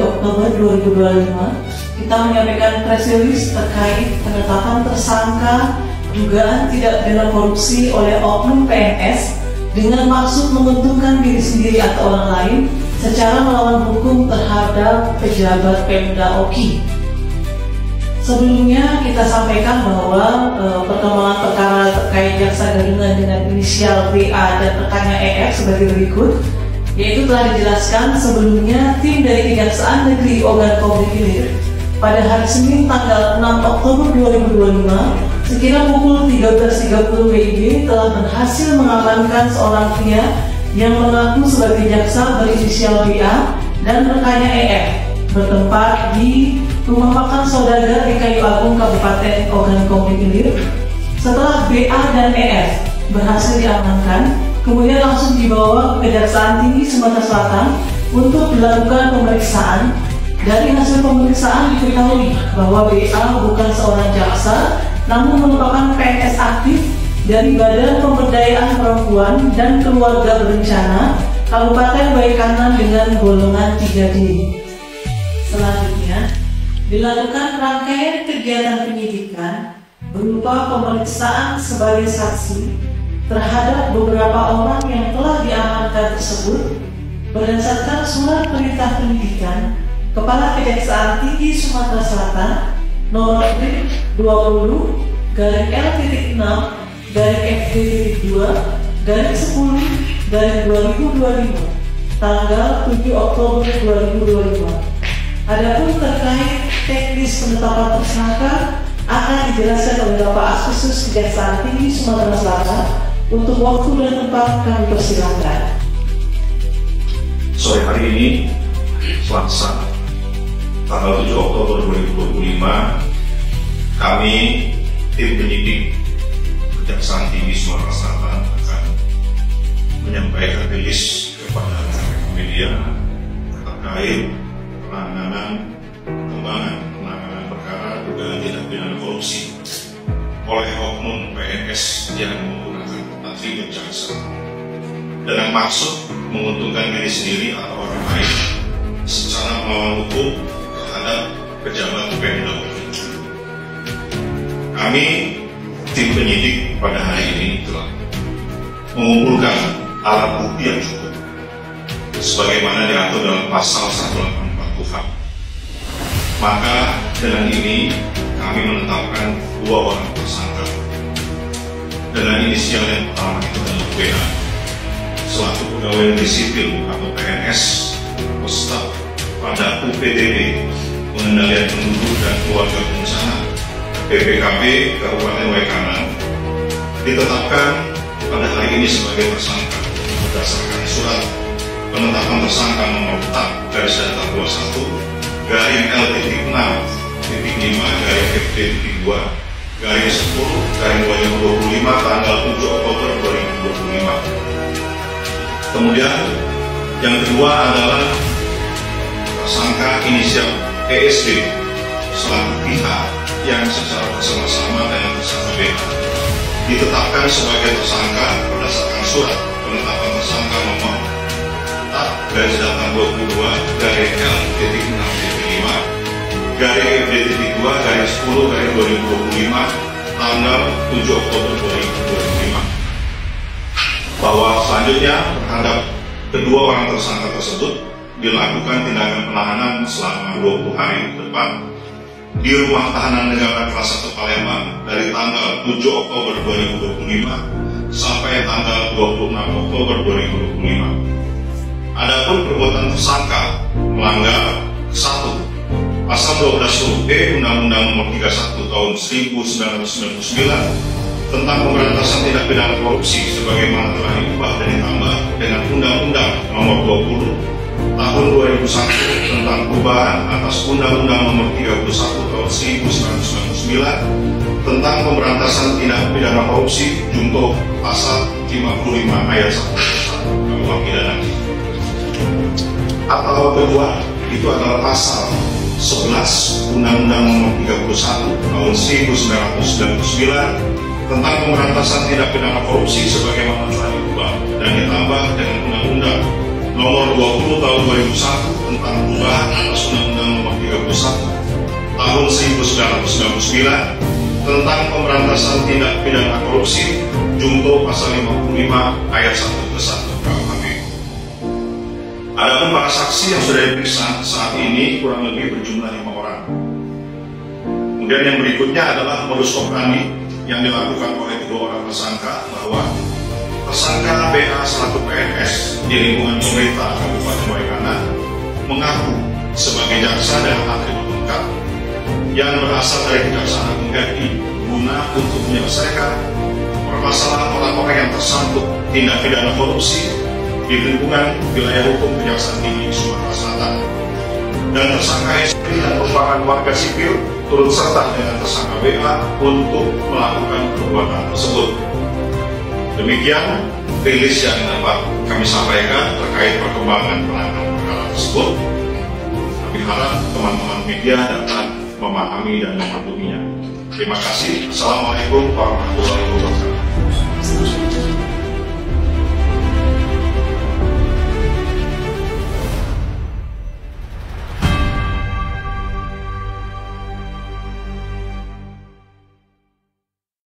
Oktober 2025, kita menyampaikan press release terkait penetapan tersangka dugaan tindak pidana korupsi oleh oknum PNS dengan maksud menguntungkan diri sendiri atau orang lain secara melawan hukum terhadap pejabat Pemda Oki. Sebelumnya kita sampaikan bahwa perkembangan perkara terkait jaksa gadungan dengan inisial BA dan rekannya EF sebagai berikut, yaitu telah dijelaskan sebelumnya tim dari Kejaksaan Negeri Ogan Komering Ilir pada hari Senin tanggal 6 Oktober 2025 sekira pukul 13.30 WIB telah berhasil mengamankan seorang pria yang mengaku sebagai jaksa berinisial BA dan rekannya EF bertempat di rumah makan saudagar di Kayu Agung, Kabupaten Ogan Komering Ilir. Setelah BA dan EF berhasil diamankan, kemudian langsung dibawa ke Kejaksaan Tinggi Sumatera Selatan untuk dilakukan pemeriksaan. Dari hasil pemeriksaan diketahui bahwa BA bukan seorang jaksa, namun merupakan PNS aktif dari Badan Pemberdayaan Perempuan dan Keluarga Berencana Kabupaten Baikanan dengan golongan 3D. Selanjutnya, dilakukan rangkaian kegiatan penyidikan berupa pemeriksaan sebagai saksi terhadap beberapa orang yang telah diamankan tersebut berdasarkan surat perintah penyidikan Kepala Kejaksaan Tinggi Sumatera Selatan nomor 20-FD-2-10-2025 tanggal 7 Oktober 2025. Adapun terkait teknis penetapan tersangka akan dijelaskan oleh Bapak Askhusus Kejaksaan Tinggi Sumatera Selatan. Untuk waktu dan tempat kami persilakan. Sore hari ini, Selasa, tanggal 7 Oktober 2025, kami tim penyidik Kejaksaan Tinggi Sumatera Selatan akan menyampaikan rilis kepada media terkait penanganan perkara dugaan tindak pidana korupsi oleh oknum PNS yang menggunakan atribut jaksa dengan maksud menguntungkan diri sendiri atau orang lain secara melawan hukum terhadap pejabat Pemda. Kami tim penyidik pada hari ini telah mengumpulkan alat bukti yang cukup sebagaimana diatur dalam pasal 184 KUHP. Maka dengan ini kami menetapkan 2 orang tersangka dengan inisial yang pertama itu adalah BA selaku pegawai negeri sipil atau PNS staf pada UPTD Pengendalian Penduduk dan Keluarga Berencana BPKB Kabupaten Baikanan ditetapkan pada hari ini sebagai tersangka berdasarkan surat penetapan tersangka nomor 4 garis datar 21 garing L.6.5 garing FD.2 garing 10 garing 2025 tanggal 7 Oktober 2025. Kemudian yang kedua adalah tersangka inisial ESD selaku pihak yang secara bersama-sama dengan tersangka BH ditetapkan sebagai tersangka berdasarkan surat penetapan tersangka nomor 4 garis datar 22 garing L.6.5 garing FD.2 garing 10 garing 2025 tanggal 7 Oktober 2025, bahwa selanjutnya terhadap kedua orang tersangka tersebut dilakukan tindakan penahanan selama 20 hari ke depan di Rumah Tahanan Negara Kelas 1 Palembang dari tanggal 7 Oktober 2025 sampai tanggal 26 Oktober 2025. Adapun perbuatan tersangka melanggar 1. Pasal 12 huruf E Undang-Undang Nomor 31 Tahun 1999 tentang pemberantasan tindak pidana korupsi sebagaimana telah diubah dan ditambah dengan Undang-Undang Nomor 20 Tahun 2001 tentang perubahan atas Undang-Undang Nomor 31 Tahun 1999 tentang pemberantasan tindak pidana korupsi junto pasal 55 ayat 1 KUHP pidana. Atau kedua, itu adalah pasal 11 Undang-Undang Nomor 31 Tahun 1999 tentang pemberantasan tindak pidana korupsi sebagaimana telah diubah dan ditambah dengan Undang-Undang Nomor 20 Tahun 2001 tentang perubahan atas tentang pemberantasan tindak pidana korupsi Junto pasal 55 ayat 1 ke 1 KUHP. Adapun para saksi yang sudah diperiksa saat ini kurang lebih berjumlah 5 orang. Kemudian yang berikutnya adalah modus operandi yang dilakukan oleh kedua orang tersangka, bahwa tersangka BA selaku PNS di lingkungan pemerintah Kabupaten Waikana mengaku sebagai jaksa dengan atribut lengkap yang berasal dari Kejaksaan Agung RI guna untuk menyelesaikan permasalahan orang-orang yang tersangkut tindak pidana korupsi di lingkungan wilayah hukum Kejaksaan Tinggi Sumatera Selatan. Dan tersangka SP yang merupakan warga sipil turut serta dengan tersangka BA untuk melakukan perbuatan tersebut. Demikian rilis yang dapat kami sampaikan terkait perkembangan penanganan perkara tersebut. Kami harap teman-teman media dapat memahami dan mematuhinya. Terima kasih. Assalamualaikum warahmatullahi wabarakatuh.